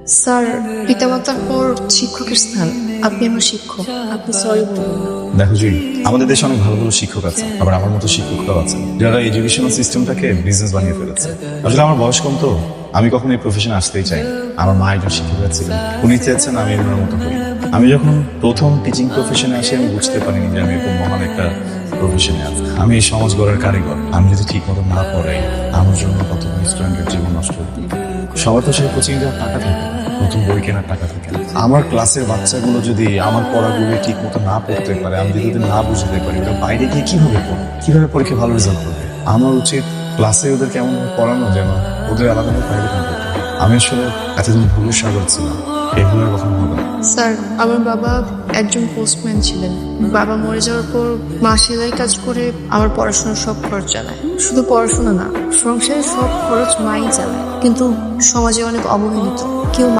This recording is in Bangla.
স্যার, পিতামাতার পর শিক্ষকের স্থান। আপনি আমার শিক্ষক, আপনি সরি বলবেন না। দেখো জি, আমাদের দেশে অনেক ভালো ভালো শিক্ষক আছে, আবার আমার মতো শিক্ষকরাও আছে যারা এডুকেশনাল সিস্টেমটাকে বিজনেস বানিয়ে ফেলেছে। আসলে আমার বয়স কম তো, আমি কখনো এই প্রফেশনে আসতেই চাই। আমার মা একজন শিক্ষিকা ছিলেন, উনি চেয়েছেন আমি ওনার মতো করি। আমি যখন প্রথম টিচিং প্রফেশনে আসি আমি বুঝতে পারিনি যে আমি এরকম মহান একটা প্রফেশনে আছি। আমি এই সমাজ গড়ার কারিগর। আমি যদি ঠিক মতো না পড়াই, আমার জন্য কত স্টুডেন্টের জীবন নষ্ট হতো। সবার তো সেই কোচিং যাওয়ার টাকা থাকে না, নতুন বই কেনার টাকা থাকে না। আমার ক্লাসের বাচ্চাগুলো যদি আমার পড়াগুলো ঠিক মতো না পড়তে পারে, আমি যদি না বুঝতে পারি, ওরা বাইরে গিয়ে কিভাবে পড়বে, কিভাবে পরীক্ষা ভালো রেজাল্ট করবে? আমার উচিত ক্লাসে ওদের কেমন পড়ানো যেন ওদের আলাদাভাবে প্রাইভেট না করতে হয়। আমি আসলে এতদিন ভুলের সাগর ছিলাম, এগুলো কখনো হবে না। স্যার, আমার বাবা একজন পোস্টম্যান ছিলেন। বাবা মরে যাওয়ার পর মা সেলাই কাজ করে আমার পড়াশোনার সব খরচ চালায়। শুধু পড়াশোনা না, সংসারের সব খরচ মাই চালায়। কিন্তু সমাজে অনেক অবহেলিত, কেউ